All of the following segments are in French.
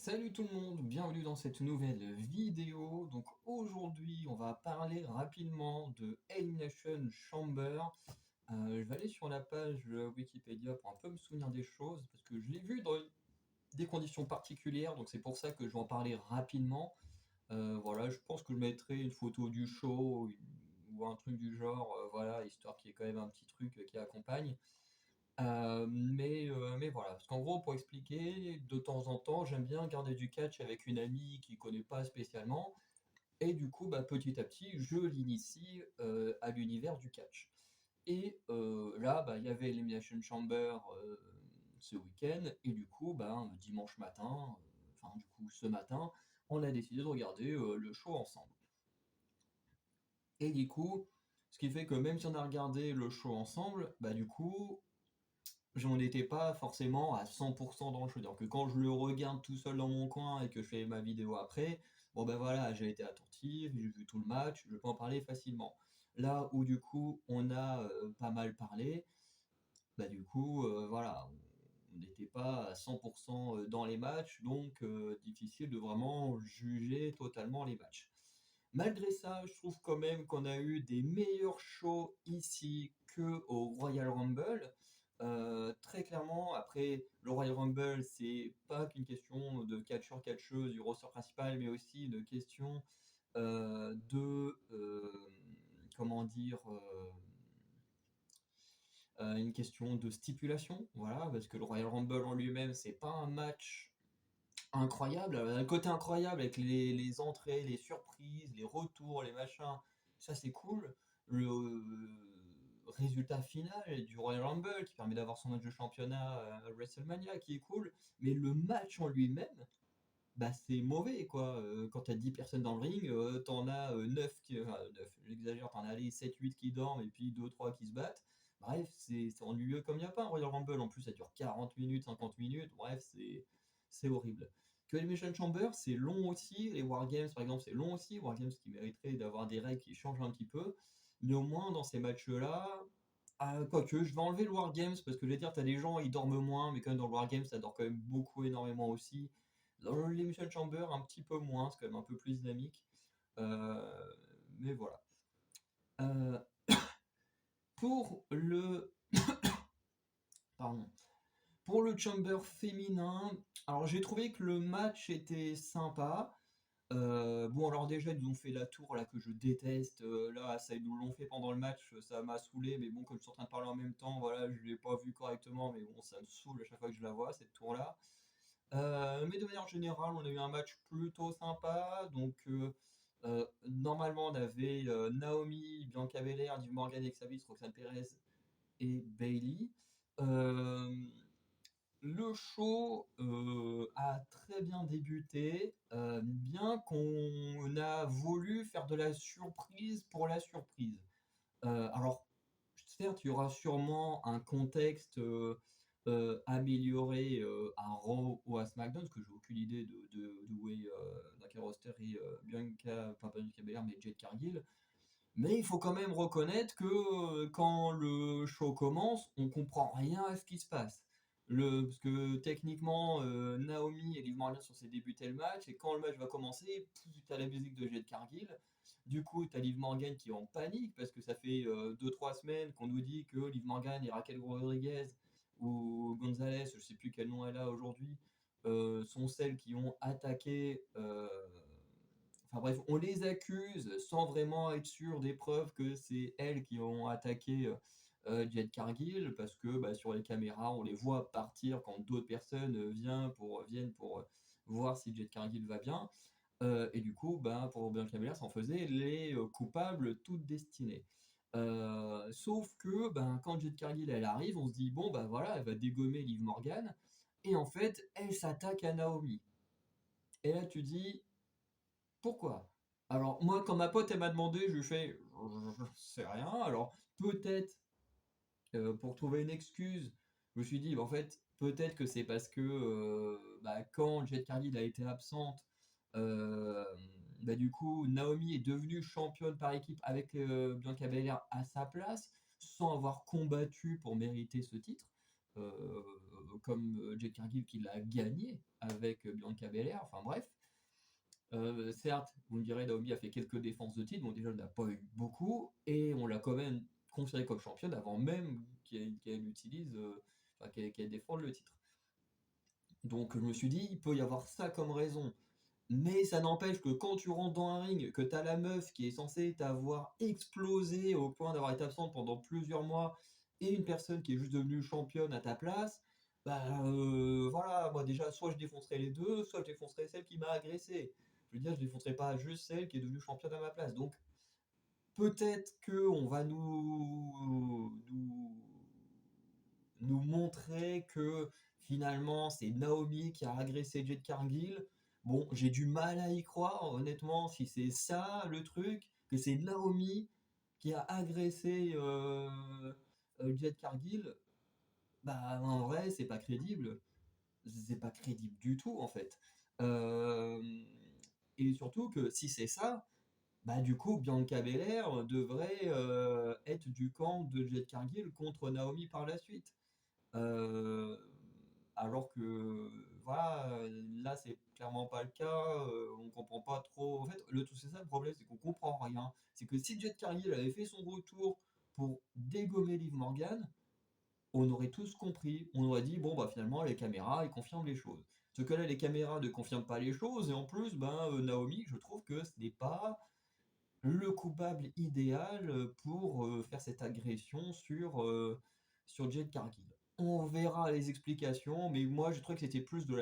Salut tout le monde, bienvenue dans cette nouvelle vidéo. Donc aujourd'hui, on va parler rapidement de Elimination Chamber. Je vais aller sur la page Wikipédia pour un peu me souvenir des choses parce que je l'ai vu dans des conditions particulières, donc c'est pour ça que je vais en parler rapidement. Voilà, je pense que je mettrai une photo du show ou un truc du genre, voilà, histoire qu'il y ait quand même un petit truc qui accompagne. Mais voilà, parce qu'en gros, pour expliquer, de temps en temps, j'aime bien regarder du catch avec une amie qui connaît pas spécialement, et du coup, bah, petit à petit, je l'initie à l'univers du catch. Et là, bah, il y avait Elimination Chamber ce week-end, et du coup, bah, dimanche matin, enfin du coup ce matin, on a décidé de regarder le show ensemble. Et du coup, ce qui fait que même si on a regardé le show ensemble, bah du coup, j'en étais pas forcément à 100% dans le jeu. C'est-à-dire que quand je le regarde tout seul dans mon coin et que je fais ma vidéo après, bon ben voilà, j'ai été attentif, j'ai vu tout le match, je peux en parler facilement. Là où du coup on a pas mal parlé, bah du coup voilà, on n'était pas à 100% dans les matchs, donc difficile de vraiment juger totalement les matchs. Malgré ça, je trouve quand même qu'on a eu des meilleurs shows ici que au Royal Rumble. Très clairement, après, le Royal Rumble, c'est pas qu'une question de catcheur-catcheuse du roster principal, mais aussi une question comment dire, une question de stipulation, voilà, parce que le Royal Rumble en lui-même, c'est pas un match incroyable, un côté incroyable avec les entrées, les surprises, les retours, les machins, ça c'est cool. Le résultat final du Royal Rumble qui permet d'avoir son match de championnat à WrestleMania qui est cool, mais le match en lui-même, bah c'est mauvais quoi. Quand t'as 10 personnes dans le ring, t'en as 9 qui. Enfin, 9, j'exagère, t'en as les 7-8 qui dorment et puis 2-3 qui se battent. Bref, c'est ennuyeux comme il n'y a pas un Royal Rumble. En plus, ça dure 40 minutes, 50 minutes. Bref, c'est horrible. Que Elimination Chamber, c'est long aussi. Les Wargames, par exemple, c'est long aussi. Wargames qui mériterait d'avoir des règles qui changent un petit peu. Mais au moins, dans ces matchs-là, quoique, je vais enlever le Wargames parce que je vais dire, t'as des gens, ils dorment moins, mais quand même dans le Wargames, ça dort quand même beaucoup, énormément aussi. Dans l'Elimination Chamber, un petit peu moins, c'est quand même un peu plus dynamique. Euh, mais voilà. Euh, pour le pardon, pour le Chamber féminin, alors j'ai trouvé que le match était sympa. Bon, alors déjà, ils nous ont fait la tour là que je déteste. Là, ça, ils nous l'ont fait pendant le match, ça m'a saoulé. Mais bon, comme je suis en train de parler en même temps, voilà, je l'ai pas vu correctement. Mais bon, ça me saoule à chaque fois que je la vois, cette tour-là. Mais de manière générale, on a eu un match plutôt sympa. Donc, normalement, on avait Naomi, Bianca Belair, Liv Morgan, Exavis, Roxanne Perez et Bailey. Euh, le show a très bien débuté, bien qu'on a voulu faire de la surprise pour la surprise. Alors, certes, il y aura sûrement un contexte amélioré à Raw ou à SmackDown, parce que j'ai aucune idée de où est dans quel roster est Bianca, enfin pas Bianca Belair, mais Jade Cargill. Mais il faut quand même reconnaître que quand le show commence, on comprend rien à ce qui se passe. Parce que techniquement, Naomi et Liv Morgan sont censés débuter le match, et quand le match va commencer, tu as la musique de Jade Cargill. Du coup, tu as Liv Morgan qui est en panique, parce que ça fait 2-3 semaines qu'on nous dit que Liv Morgan et Raquel Rodriguez ou Gonzalez, je sais plus quel nom elle a aujourd'hui, sont celles qui ont attaqué. Enfin bref, on les accuse sans vraiment être sûr des preuves que c'est elles qui ont attaqué Jade Cargill, parce que bah, sur les caméras, on les voit partir quand d'autres personnes viennent pour voir si Jade Cargill va bien. Et du coup, bah, pour Bianca Belair, ça en faisait les coupables toutes destinées. Sauf que ben, quand Jade Cargill elle arrive, on se dit bon bah voilà, elle va dégommer Liv Morgan, et en fait, elle s'attaque à Naomi. Et là, tu dis pourquoi? Alors, moi, quand ma pote, elle m'a demandé, je lui fais, je sais rien. Alors, peut-être, pour trouver une excuse, je me suis dit, bah, en fait, peut-être que c'est parce que bah, quand Jet Cargill a été absente, euh, bah, du coup, Naomi est devenue championne par équipe avec Bianca Belair à sa place, sans avoir combattu pour mériter ce titre. Euh, comme Jade Cargill qui l'a gagné avec Bianca Belair, enfin bref. Certes, vous me direz, Naomi a fait quelques défenses de titre, bon déjà elle n'a pas eu beaucoup, et on l'a quand même considérée comme championne avant même qu'elle utilise, qu'elle défende le titre. Donc je me suis dit, il peut y avoir ça comme raison. Mais ça n'empêche que quand tu rentres dans un ring, que t'as la meuf qui est censée t'avoir explosé au point d'avoir été absente pendant plusieurs mois, et une personne qui est juste devenue championne à ta place, bah voilà, moi déjà, soit je défoncerai les deux, soit je défoncerai celle qui m'a agressé. Je veux dire, je défoncerai pas juste celle qui est devenue championne à ma place. Donc peut-être que on va nous montrer que finalement c'est Naomi qui a agressé Jade Cargill. Bon, j'ai du mal à y croire, honnêtement, si c'est ça le truc, que c'est Naomi qui a agressé Jade Cargill, bah en vrai, c'est pas crédible. C'est pas crédible du tout, en fait. Euh, et surtout que si c'est ça, bah du coup, Bianca Belair devrait être du camp de Jade Cargill contre Naomi par la suite. Euh, alors que voilà, là c'est clairement pas le cas, on comprend pas trop. En fait, c'est ça le problème, c'est qu'on comprend rien. C'est que si Jet Cargill avait fait son retour pour dégommer Liv Morgan, on aurait tous compris. On aurait dit bon bah finalement les caméras ils confirment les choses. Ce que là les caméras ne confirment pas les choses et en plus ben Naomi, je trouve que ce n'est pas le coupable idéal pour faire cette agression sur Jade Cargill. On verra les explications, mais moi je trouve que c'était plus de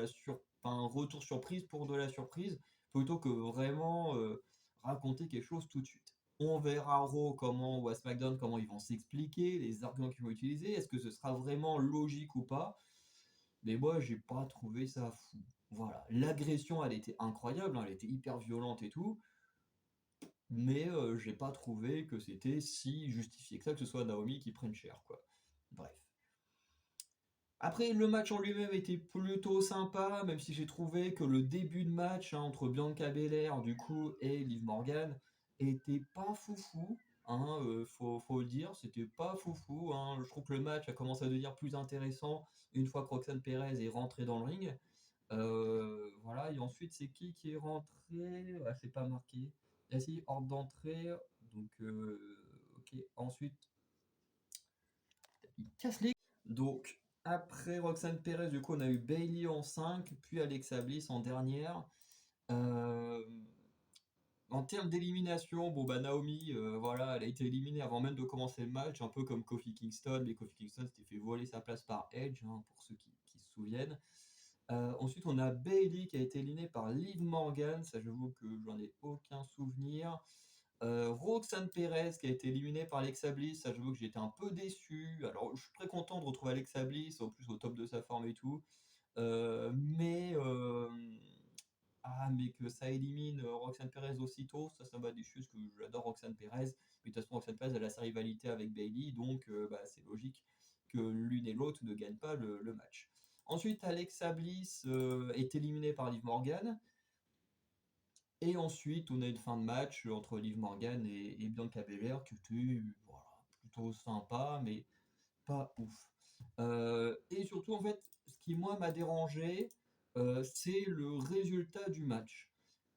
un retour surprise pour de la surprise, plutôt que vraiment raconter quelque chose tout de suite. On verra Raw comment, ou à SmackDown comment ils vont s'expliquer, les arguments qu'ils vont utiliser, est-ce que ce sera vraiment logique ou pas. Mais moi j'ai pas trouvé ça fou. Voilà, l'agression elle était incroyable, hein, elle était hyper violente et tout, mais j'ai pas trouvé que c'était si justifié que ce soit Naomi qui prenne cher, quoi. Bref. Après, le match en lui-même était plutôt sympa, même si j'ai trouvé que le début de match hein, entre Bianca Belair, du coup, et Liv Morgan était pas foufou. Hein, faut le dire, c'était pas foufou. Hein. Je trouve que le match a commencé à devenir plus intéressant une fois que Roxanne Perez est rentrée dans le ring. Voilà, et ensuite, c'est qui est rentré? Ah, c'est pas marqué. Ah si, ordre d'entrée. Donc, ok. Ensuite, il casse les. Donc, après Roxane Perez, du coup, on a eu Bailey en 5, puis Alexa Bliss en dernière. Euh, En termes d'élimination, bon bah Naomi, voilà, elle a été éliminée avant même de commencer le match, un peu comme Kofi Kingston, mais Kofi Kingston s'était fait voler sa place par Edge, hein, pour ceux qui se souviennent. Ensuite, on a Bailey qui a été éliminée par Liv Morgan, ça j'avoue que j'en ai aucun souvenir. Roxanne Perez qui a été éliminée par Alexa Bliss, ça j'avoue que j'étais un peu déçu. Alors, je suis très content de retrouver Alexa Bliss, en plus au top de sa forme et tout. Euh, mais, euh, mais que ça élimine Roxanne Perez aussitôt, ça m'a déçu parce que j'adore Roxanne Perez. Mais de toute façon, Roxanne Perez elle a sa rivalité avec Bailey, donc bah, c'est logique que l'une et l'autre ne gagnent pas le match. Ensuite, Alexa Bliss est éliminée par Liv Morgan. Et ensuite, on a une fin de match entre Liv Morgan et Bianca Belair qui était voilà, plutôt sympa, mais pas ouf. Et surtout, en fait, ce qui moi m'a dérangé, c'est le résultat du match.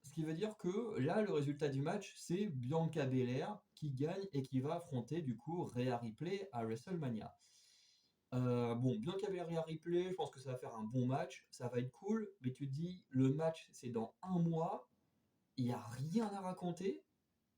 Ce qui veut dire que là, le résultat du match, c'est Bianca Belair qui gagne et qui va affronter du coup Rhea Ripley à WrestleMania. Bon, Bianca Belair Rhea Ripley, je pense que ça va faire un bon match, ça va être cool, mais tu te dis, le match c'est dans un mois, il n'y a rien à raconter.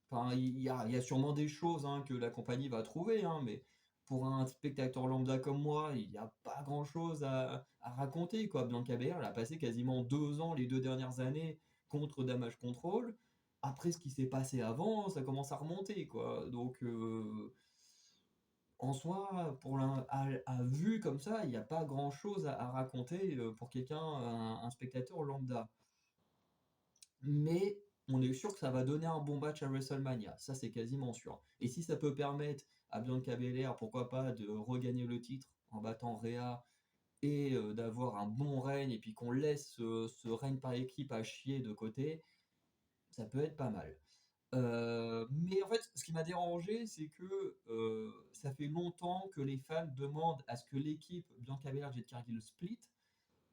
Enfin, il y a sûrement des choses hein, que la compagnie va trouver, hein, mais pour un spectateur lambda comme moi, il n'y a pas grand-chose à raconter, quoi. Bianca Belair, elle a passé quasiment 2 ans, les 2 dernières années, contre Damage Control. Après ce qui s'est passé avant, ça commence à remonter, quoi. Donc, en soi, à vue comme ça, il n'y a pas grand-chose à raconter pour quelqu'un, un spectateur lambda. Mais on est sûr que ça va donner un bon match à WrestleMania, ça c'est quasiment sûr. Et si ça peut permettre à Bianca Belair, pourquoi pas, de regagner le titre en battant Rhea et d'avoir un bon règne, et puis qu'on laisse ce règne par équipe à chier de côté, ça peut être pas mal. Mais en fait, ce qui m'a dérangé, c'est que ça fait longtemps que les fans demandent à ce que l'équipe Bianca Belair Jet Cargill split,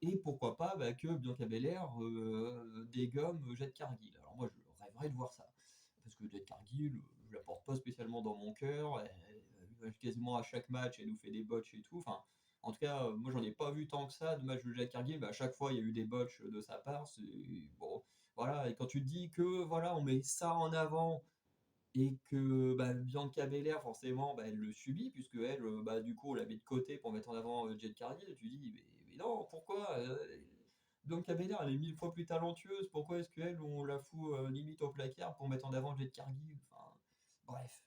et pourquoi pas bah, que Bianca Belair dégomme Jet Cargill. Alors moi, je rêverais de voir ça, parce que Jet Cargill, je la porte pas spécialement dans mon cœur. Quasiment à chaque match, elle nous fait des botches et tout. Enfin, en tout cas, moi, j'en ai pas vu tant que ça de matchs de Jet Cargill, mais à chaque fois, il y a eu des botches de sa part. C'est bon, voilà. Et quand tu te dis que voilà, on met ça en avant et que bah, Bianca Belair, forcément, bah, elle le subit, puisque elle, bah, du coup, on la met de côté pour mettre en avant Jet Cargill, et tu dis, mais non, pourquoi Bianca Belair, elle est mille fois plus talentueuse, pourquoi est-ce qu'elle, on la fout limite au placard pour mettre en avant Jet Cargill? Enfin, bref.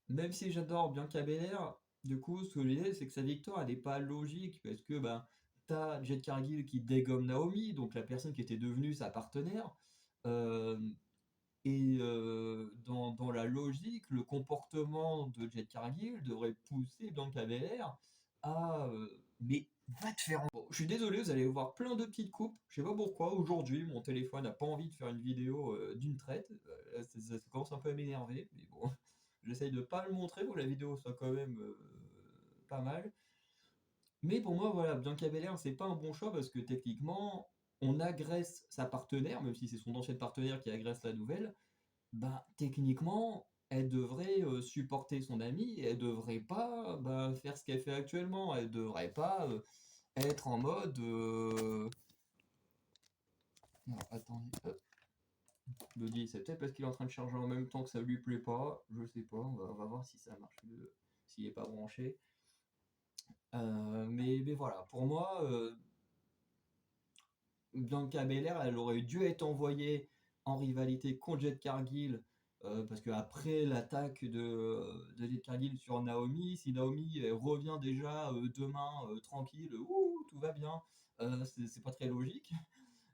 Même si j'adore Bianca Belair, du coup, ce que je disais, c'est que sa victoire, elle n'est pas logique, parce que bah, t'as Jet Cargill qui dégomme Naomi, donc la personne qui était devenue sa partenaire. Euh, dans la logique, le comportement de Jet Cargill devrait pousser Bianca Belair à. Mais va te faire. Bon, je suis désolé, vous allez voir plein de petites coupes. Je sais pas pourquoi. Aujourd'hui, mon téléphone n'a pas envie de faire une vidéo d'une traite. Ça commence un peu à m'énerver. Mais bon, j'essaye de pas le montrer pour que la vidéo soit quand même pas mal. Mais pour moi, voilà, Bianca Belair, c'est pas un bon choix parce que techniquement, on agresse sa partenaire, même si c'est son ancienne partenaire qui agresse la nouvelle. Ben, techniquement, elle devrait supporter son amie et elle devrait pas bah, faire ce qu'elle fait actuellement. Elle devrait pas être en mode. Alors, attendez, hop, je me dis, c'est peut-être parce qu'il est en train de charger en même temps que ça lui plaît pas. Je sais pas, on va voir si ça marche mieux, s'il est pas branché. Mais voilà, pour moi, Bianca Belair, elle aurait dû être envoyée en rivalité contre Jet Cargill, parce qu'après l'attaque de Jet Cargill sur Naomi, si Naomi elle revient déjà demain tranquille, ouh, tout va bien, c'est pas très logique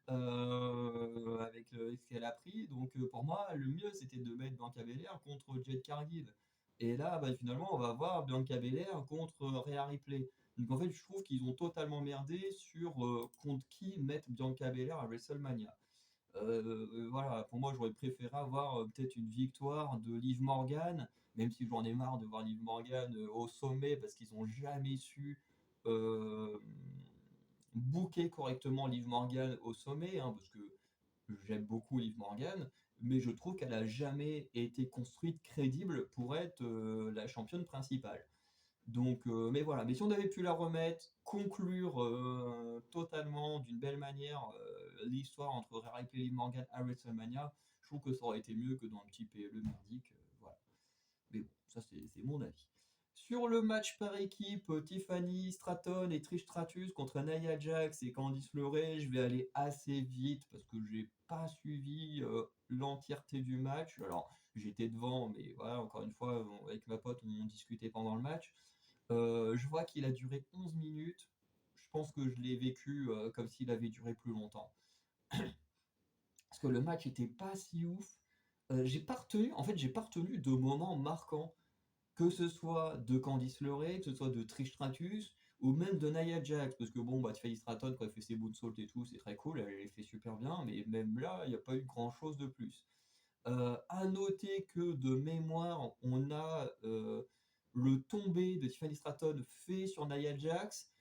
avec ce qu'elle a pris. Donc pour moi, le mieux c'était de mettre Bianca Belair contre Jet Cargill. Et là, bah, finalement, on va voir Bianca Belair contre Rhea Ripley. Donc en fait, je trouve qu'ils ont totalement merdé sur contre qui mettre Bianca Belair à WrestleMania. Voilà, pour moi, j'aurais préféré avoir peut-être une victoire de Liv Morgan, même si j'en ai marre de voir Liv Morgan au sommet parce qu'ils n'ont jamais su euh, booker correctement Liv Morgan au sommet, hein, parce que j'aime beaucoup Liv Morgan, mais je trouve qu'elle n'a jamais été construite crédible pour être la championne principale. Donc, mais voilà, mais si on avait pu la remettre, conclure totalement d'une belle manière l'histoire entre Rhea Ripley et Liv Morgan à WrestleMania, je trouve que ça aurait été mieux que dans un petit PLE merdique. Voilà. Mais bon, ça c'est mon avis. Sur le match par équipe, Tiffany Stratton et Trish Stratus contre Nia Jax et Candice LeRae, je vais aller assez vite parce que j'ai pas suivi l'entièreté du match. Alors, j'étais devant, mais voilà, encore une fois, avec ma pote, on discutait pendant le match. Je vois qu'il a duré 11 minutes. Je pense que je l'ai vécu comme s'il avait duré plus longtemps. Parce que le match était pas si ouf. J'ai pas retenu, en fait, j'ai pas retenu de moments marquants, que ce soit de Candice LeRae, que ce soit de Trish Stratus, ou même de Nia Jax, parce que bon, bah, Tiffany Stratton, quand elle fait ses moonsaults et tout, c'est très cool, elle les fait super bien, mais même là, il n'y a pas eu grand chose de plus. À noter que de mémoire, on a le tombé de Tiffany Stratton fait sur Nia Jax,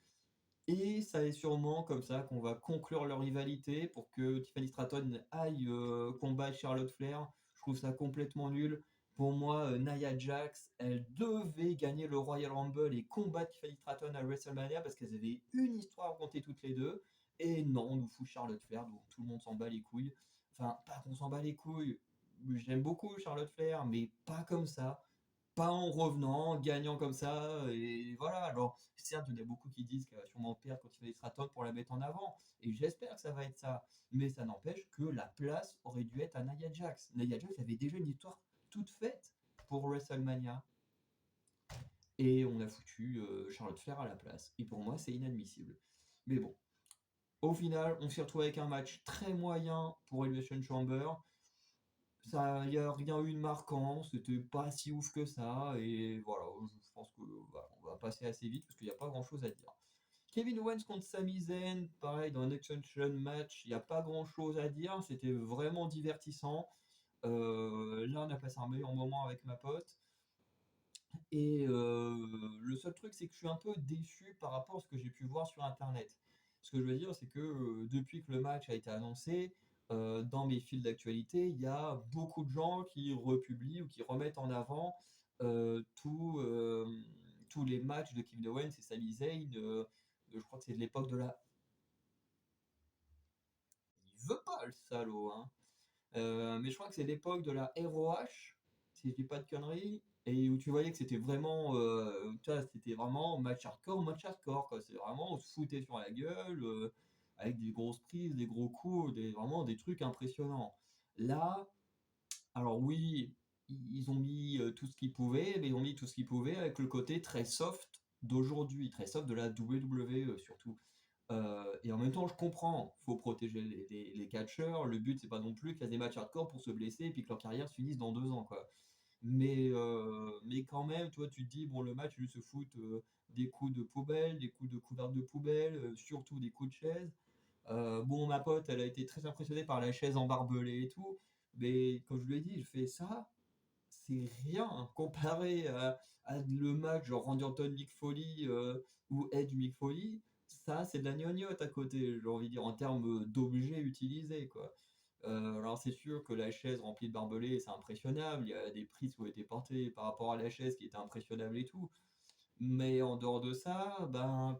et ça est sûrement comme ça qu'on va conclure leur rivalité pour que Tiffany Stratton aille combattre Charlotte Flair. Je trouve ça complètement nul. Pour moi, Nia Jax, elle devait gagner le Royal Rumble et combattre Tiffany Stratton à WrestleMania parce qu'elles avaient une histoire à raconter toutes les deux. Et non, on nous fout Charlotte Flair, donc tout le monde s'en bat les couilles. Enfin, pas qu'on s'en bat les couilles. J'aime beaucoup Charlotte Flair, mais pas comme ça, pas en revenant, gagnant comme ça, et voilà. Alors, certes, il y en a beaucoup qui disent qu'elle va sûrement perdre quand il fait des Stratton pour la mettre en avant, et j'espère que ça va être ça. Mais ça n'empêche que la place aurait dû être à Nia Jax. Nia Jax avait déjà une histoire toute faite pour WrestleMania, et on a foutu Charlotte Flair à la place. Et pour moi, c'est inadmissible. Mais bon, au final, on s'est retrouvé avec un match très moyen pour Elimination Chamber. Ça, il n'y a rien eu de marquant, c'était pas si ouf que ça, et voilà, je pense que voilà, on va passer assez vite parce qu'il n'y a pas grand chose à dire. Kevin Owens contre Sami Zayn, pareil, dans un Extension match, il n'y a pas grand-chose à dire. C'était vraiment divertissant. Là, on a passé un meilleur moment avec ma pote. Et le seul truc, c'est que je suis un peu déçu par rapport à ce que j'ai pu voir sur Internet. Ce que je veux dire, c'est que depuis que le match a été annoncé, dans mes fils d'actualité, il y a beaucoup de gens qui republient ou qui remettent en avant tous les matchs de Kevin Owens et Sami Zayn. Je crois que c'est de l'époque de la... Il veut pas, le salaud, hein. Mais je crois que c'est l'époque de la ROH, si je dis pas de conneries, et où tu voyais que c'était vraiment, tu vois, c'était vraiment match hardcore, quoi. C'est vraiment, on se foutait sur la gueule, avec des grosses prises, des gros coups, vraiment des trucs impressionnants. Là, alors oui, ils ont mis tout ce qu'ils pouvaient, mais ils ont mis tout ce qu'ils pouvaient avec le côté très soft d'aujourd'hui, très soft de la WWE surtout. Et en même temps, je comprends, faut protéger les catcheurs. Le but, c'est pas non plus qu'il y ait des matchs hardcore pour se blesser et puis que leur carrière se finisse dans 2 ans, quoi. Mais quand même, toi, tu te dis, bon, le match, juste se fout des coups de poubelle, des coups de couvercle de poubelle, surtout des coups de chaise. Bon, ma pote, elle a été très impressionnée par la chaise embarbelée et tout. Mais comme je lui ai dit, je fais ça, c'est rien hein, comparé à le match genre Randy Orton, Mick Foley ou Edge Mick Foley. Ça, c'est de la gnognotte à côté, j'ai envie de dire, en termes d'objets utilisés, quoi. Alors, c'est sûr que la chaise remplie de barbelés, c'est impressionnable. Il y a des prises qui ont été portées par rapport à la chaise qui étaient impressionnables et tout. Mais en dehors de ça, ben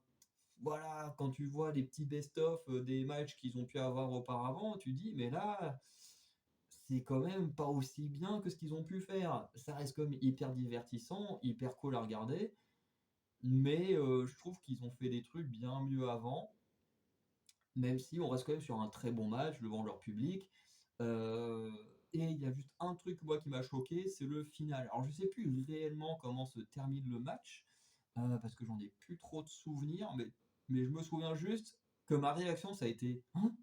voilà, quand tu vois les petits best-of des matchs qu'ils ont pu avoir auparavant, tu dis, mais là, c'est quand même pas aussi bien que ce qu'ils ont pu faire. Ça reste comme hyper divertissant, hyper cool à regarder, mais je trouve qu'ils ont fait des trucs bien mieux avant, même si on reste quand même sur un très bon match devant leur public. Euh, et il y a juste un truc moi qui m'a choqué, c'est le final. Alors je sais plus réellement comment se termine le match, parce que j'en ai plus trop de souvenirs, mais je me souviens juste que ma réaction ça a été hein,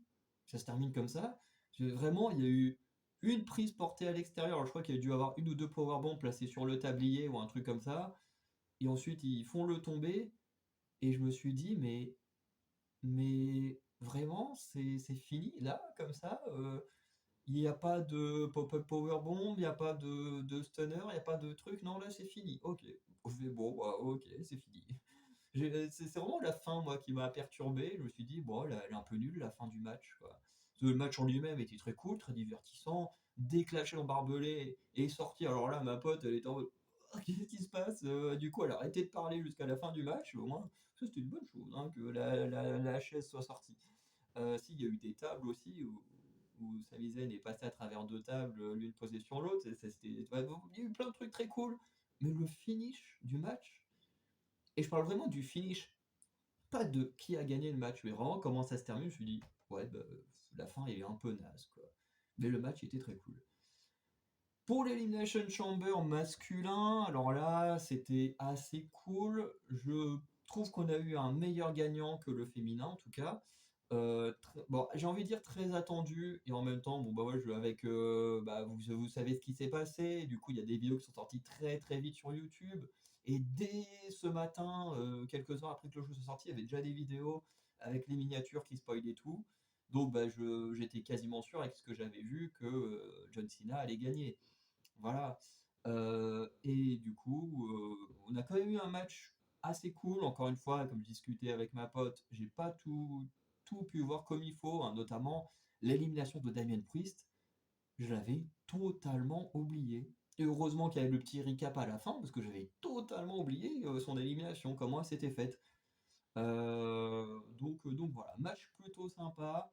ça se termine comme ça. Vraiment, il y a eu une prise portée à l'extérieur. Alors, je crois qu'il y a dû avoir une ou deux powerbombs placées sur le tablier ou un truc comme ça. Et ensuite, ils font le tomber. Et je me suis dit, mais vraiment, c'est fini là, comme ça. Il n'y a pas de pop-up powerbomb, il n'y a pas de stunner, il n'y a pas de truc. Non, là, c'est fini. Ok. Je fais, bon, bah, ok, c'est fini. C'est vraiment la fin, moi, qui m'a perturbé. Je me suis dit, bon, elle est un peu nulle, la fin du match, quoi. Le match en lui-même était très cool, très divertissant. Dès que la chaîne barbelé est sorti, alors là, ma pote, elle était en mode, oh, qu'est-ce qui se passe? Du coup, elle a arrêté de parler jusqu'à la fin du match. Au moins, ça, c'était une bonne chose, hein, que la chaise soit sortie. Si, il y a eu des tables aussi où Sami Zayn est passé à travers 2 tables, l'une posée sur l'autre. Il y a eu plein de trucs très cool. Mais le finish du match, et je parle vraiment du finish, pas de qui a gagné le match, mais vraiment comment ça se termine. Je me suis dit, ouais, bah, la fin est un peu naze, quoi. Mais le match était très cool. Pour l'Elimination Chamber masculin, alors là, c'était assez cool. Je trouve qu'on a eu un meilleur gagnant que le féminin, en tout cas. Bon, j'ai envie de dire très attendu, et en même temps, bon, bah ouais, avec, bah, vous savez ce qui s'est passé. Du coup, il y a des vidéos qui sont sorties très très vite sur YouTube. Et dès ce matin, quelques heures après que le jeu soit sorti, il y avait déjà des vidéos avec les miniatures qui spoilaient tout. Donc, bah, j'étais quasiment sûr avec ce que j'avais vu que John Cena allait gagner. Voilà. Et du coup, on a quand même eu un match assez cool. Encore une fois, comme je discutais avec ma pote, j'ai pas tout pu voir comme il faut, hein, notamment l'élimination de Damien Priest. Je l'avais totalement oublié. Et heureusement qu'il y avait le petit recap à la fin, parce que j'avais totalement oublié son élimination, comment elle s'était faite. Donc voilà, match plutôt sympa.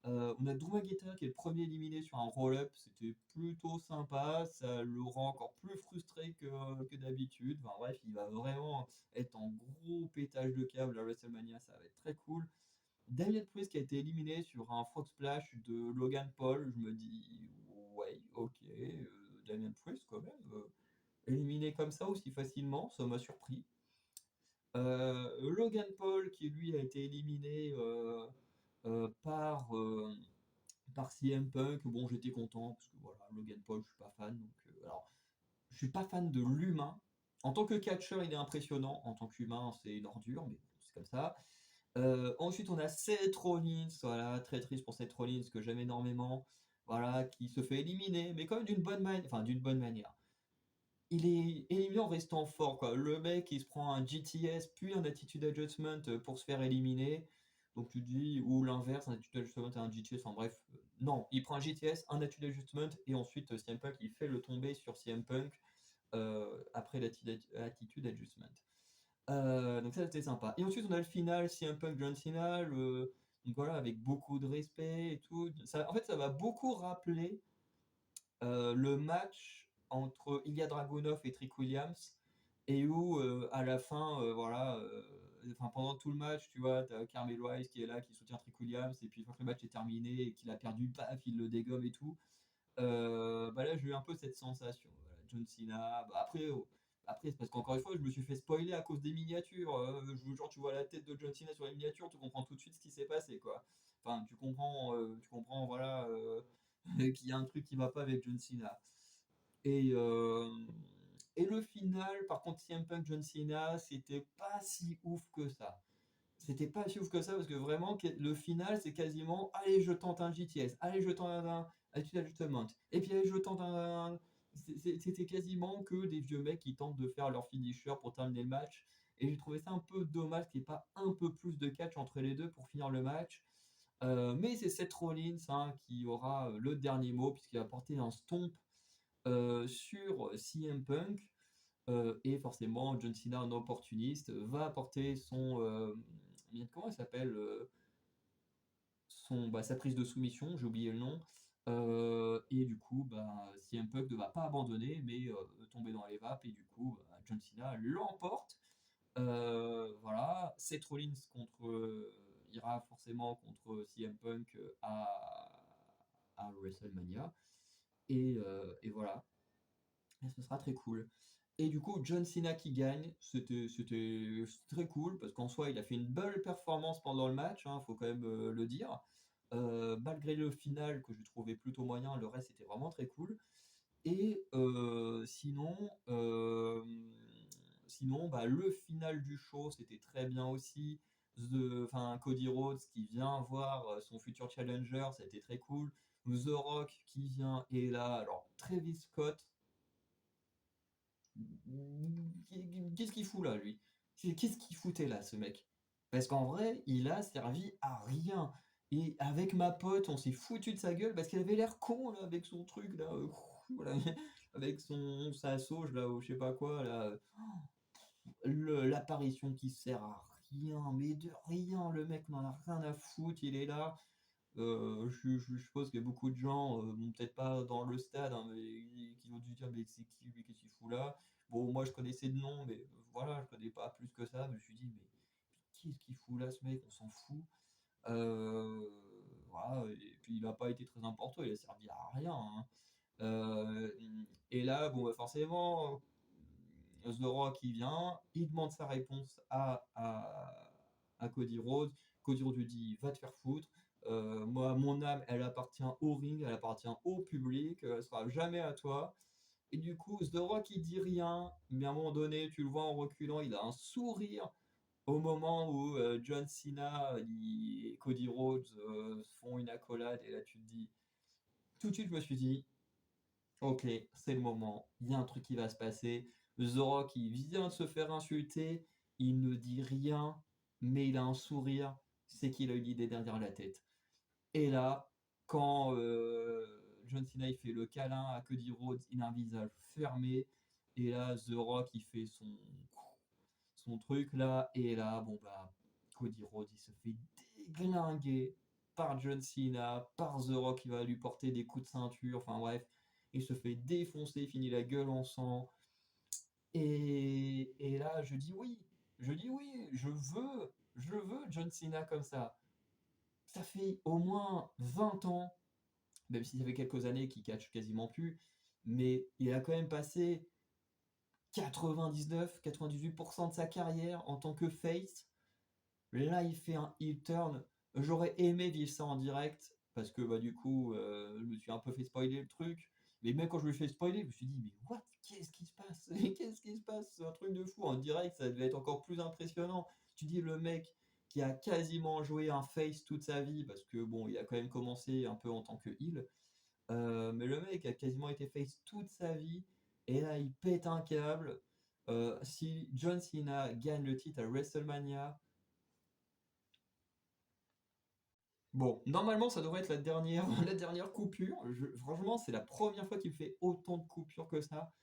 On a Drew McIntyre qui est le premier éliminé sur un roll-up, c'était plutôt sympa, ça le rend encore plus frustré que d'habitude. Enfin, bref, il va vraiment être en gros pétage de câble à WrestleMania, ça va être très cool. Daniel Priest qui a été éliminé sur un frog splash de Logan Paul, je me dis ouais, ok, Daniel Priest quand même, éliminé comme ça aussi facilement, ça m'a surpris. Logan Paul qui lui a été éliminé par CM Punk. Bon, j'étais content parce que voilà, Logan Paul, je suis pas fan. Donc, alors, je suis pas fan de l'humain. En tant que catcheur, il est impressionnant. En tant qu'humain, c'est une ordure, mais c'est comme ça. Ensuite, on a Seth Rollins, voilà, très triste pour Seth Rollins, que j'aime énormément, voilà, qui se fait éliminer, mais quand même d'une bonne manière. Il est éliminé en restant fort, quoi. Le mec, il se prend un GTS, puis un Attitude Adjustment pour se faire éliminer. Donc tu te dis, ou l'inverse, un Attitude Adjustment et un GTS, enfin bref. Non, il prend un GTS, un Attitude Adjustment, et ensuite CM Punk, il fait le tomber sur CM Punk après l'Attitude Adjustment. Donc ça, c'était sympa. Et ensuite, on a le final, CM Punk John Cena, donc voilà, avec beaucoup de respect et tout. Ça, en fait, ça va beaucoup rappeler le match entre Ilya Dragunov et Trick Williams, et où à la fin, voilà, enfin, pendant tout le match, tu vois, t'as Carmelo Hayes qui est là, qui soutient Trick Williams, et puis une fois que le match est terminé et qu'il a perdu, paf, il le dégomme et tout. Bah là, j'ai eu un peu cette sensation. Voilà, John Cena. Bah, après c'est parce qu'encore une fois, je me suis fait spoiler à cause des miniatures. Genre, tu vois la tête de John Cena sur les miniatures, tu comprends tout de suite ce qui s'est passé, quoi. Enfin, tu comprends, voilà, qu'il y a un truc qui va pas avec John Cena. Et, euh, et le final, par contre, CM Punk John Cena, c'était pas si ouf que ça. C'était pas si ouf que ça parce que vraiment, le final, c'est quasiment allez, je tente un GTS, allez, je tente un Attitude Adjustment, et puis allez, je tente un. C'était quasiment que des vieux mecs qui tentent de faire leur finisher pour terminer le match. Et j'ai trouvé ça un peu dommage qu'il n'y ait pas un peu plus de catch entre les deux pour finir le match. Mais c'est Seth Rollins hein, qui aura le dernier mot puisqu'il a porté un stomp sur CM Punk. Et forcément, John Cena, un opportuniste, va apporter comment il s'appelle sa prise de soumission, j'ai oublié le nom. Et du coup, CM Punk ne va pas abandonner, mais tomber dans les vapes. Et du coup, John Cena l'emporte. Voilà, Seth Rollins ira forcément contre CM Punk à WrestleMania. Et voilà, et ce sera très cool. Et du coup, John Cena qui gagne, c'était très cool parce qu'en soi, il a fait une belle performance pendant le match, hein, faut quand même le dire. Malgré le final que je trouvais plutôt moyen, le reste était vraiment très cool. Et sinon, le final du show, c'était très bien aussi. Cody Rhodes qui vient voir son futur challenger, c'était très cool. The Rock qui vient et là, alors Travis Scott, qu'est-ce qu'il fout là, lui? Qu'est-ce qu'il foutait là, ce mec? Parce qu'en vrai, il a servi à rien. Et avec ma pote, on s'est foutu de sa gueule parce qu'il avait l'air con là, avec son truc là, voilà, avec sa sauge là, ou je sais pas quoi là. L'apparition qui sert à rien, mais de rien, le mec n'en a rien à foutre, il est là. Je suppose qu'il y a beaucoup de gens, bon, peut-être pas dans le stade, hein, mais qui ont dû dire mais c'est qui lui, qu'est-ce qu'il fout là? Bon, moi je connaissais de nom, mais voilà, je connais pas plus que ça. Je me suis dit, mais qu'est-ce qu'il fout là, ce mec? On s'en fout. Euh, voilà, et puis il n'a pas été très important, il a servi à rien, hein. Euh, et là, bon, forcément, The Rock il vient, il demande sa réponse à Cody Rhodes. Cody Rhodes lui dit va te faire foutre. Moi, mon âme, elle appartient au ring, elle appartient au public, elle sera jamais à toi. Et du coup, The Rock il dit rien, mais à un moment donné, tu le vois en reculant, il a un sourire au moment où John Cena et Cody Rhodes font une accolade. Et là, tu te dis, tout de suite, je me suis dit, ok, c'est le moment, il y a un truc qui va se passer. The Rock, il vient de se faire insulter, il ne dit rien, mais il a un sourire, c'est qu'il a une idée derrière la tête. Et là, quand John Cena il fait le câlin à Cody Rhodes, il a un visage fermé, et là, The Rock, il fait son truc là, et là, Cody Rhodes, il se fait déglinguer par John Cena, par The Rock, qui va lui porter des coups de ceinture, enfin bref, il se fait défoncer, finit la gueule en sang, et là, je dis oui, je veux John Cena comme ça. Ça fait au moins 20 ans, même si ça fait quelques années qu'il catch quasiment plus, mais il a quand même passé 99-98% de sa carrière en tant que face. Là, il fait un heel turn. J'aurais aimé vivre ça en direct parce que du coup, je me suis un peu fait spoiler le truc. Mais même quand je me suis fait spoiler, je me suis dit, mais what? Qu'est-ce qui se passe? Qu'est-ce qui se passe? C'est un truc de fou. En direct, ça devait être encore plus impressionnant. Tu dis le mec qui a quasiment joué un face toute sa vie, parce que bon, il a quand même commencé un peu en tant que heel. Mais le mec a quasiment été face toute sa vie, et là il pète un câble. Si John Cena gagne le titre à WrestleMania, bon, normalement ça devrait être la dernière, la dernière coupure. Franchement, c'est la première fois qu'il fait autant de coupures que ça,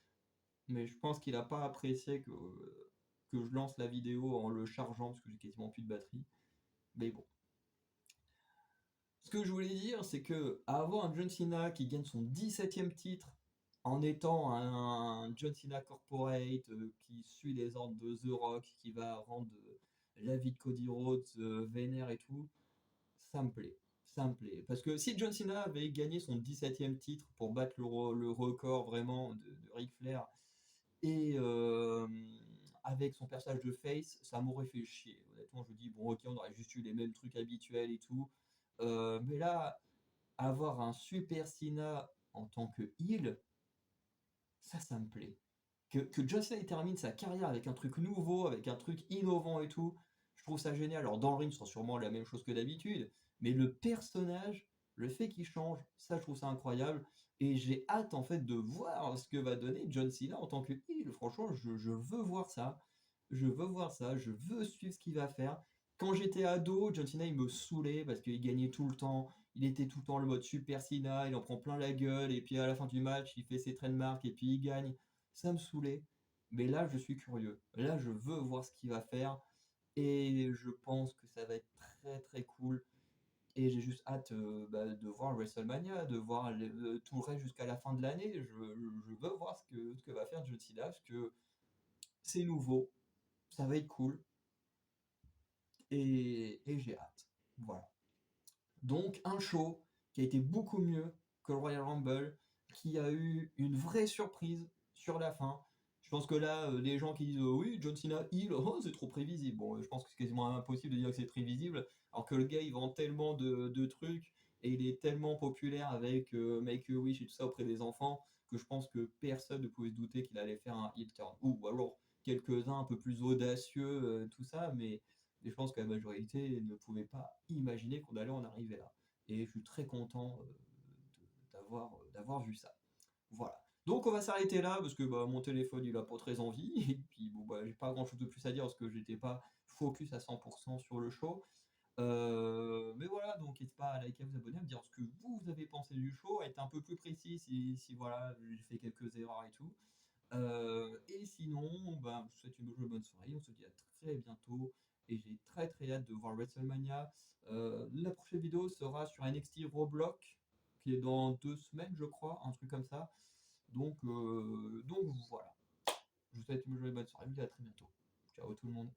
mais je pense qu'il n'a pas apprécié que je lance la vidéo en le chargeant parce que j'ai quasiment plus de batterie. Mais bon. Ce que je voulais dire, c'est que avoir un John Cena qui gagne son 17e titre en étant un John Cena Corporate qui suit les ordres de The Rock, qui va rendre la vie de Cody Rhodes vénère et tout, ça me plaît. Ça me plaît. Parce que si John Cena avait gagné son 17e titre pour battre le record vraiment de Ric Flair et avec son personnage de face, ça m'aurait fait chier. Honnêtement, je me dis, bon, ok, on aurait juste eu les mêmes trucs habituels et tout. Mais là, avoir un Super Cena en tant que heel, ça me plaît. Que John Cena il termine sa carrière avec un truc nouveau, avec un truc innovant et tout, je trouve ça génial. Alors dans le ring, ce sera sûrement la même chose que d'habitude, mais le personnage, le fait qu'il change, ça je trouve ça incroyable. Et j'ai hâte en fait de voir ce que va donner John Cena en tant que heel. Franchement, je veux voir ça. Je veux voir ça. Je veux suivre ce qu'il va faire. Quand j'étais ado, John Cena il me saoulait parce qu'il gagnait tout le temps. Il était tout le temps le mode Super Cena, il en prend plein la gueule, et puis à la fin du match, il fait ses trademarks et puis il gagne. Ça me saoulait. Mais là, je suis curieux. Là, je veux voir ce qu'il va faire. Et je pense que ça va être très très cool. Et j'ai juste hâte de voir WrestleMania, de voir tout le reste jusqu'à la fin de l'année. Je veux voir ce que va faire John Cena, parce que c'est nouveau, ça va être cool. Et j'ai hâte. Voilà. Donc un show qui a été beaucoup mieux que le Royal Rumble, qui a eu une vraie surprise sur la fin. Je pense que là, les gens qui disent oui, John Cena heel, oh, c'est trop prévisible. Bon, je pense que c'est quasiment impossible de dire que c'est prévisible, alors que le gars il vend tellement de trucs et il est tellement populaire avec Make a Wish et tout ça auprès des enfants que je pense que personne ne pouvait se douter qu'il allait faire un heel turn. Ou alors quelques-uns un peu plus audacieux, tout ça, mais je pense que la majorité ne pouvait pas imaginer qu'on allait en arriver là. Et je suis très content d'avoir vu ça. Voilà. Donc on va s'arrêter là parce que bah, mon téléphone il a pas très envie. Et puis bon bah j'ai pas grand chose de plus à dire parce que j'étais pas focus à 100% sur le show. Mais voilà, donc n'hésitez pas à liker, à vous abonner, à me dire ce que vous avez pensé du show, à être un peu plus précis si voilà, j'ai fait quelques erreurs et tout. Et sinon, ben, je vous souhaite une bonne soirée. On se dit à très bientôt. Et j'ai très très hâte de voir WrestleMania. La prochaine vidéo sera sur NXT Roblox, qui est dans 2 semaines, je crois, un truc comme ça. Donc voilà. Je vous souhaite une bonne soirée. Je vous dis à très bientôt. Ciao tout le monde.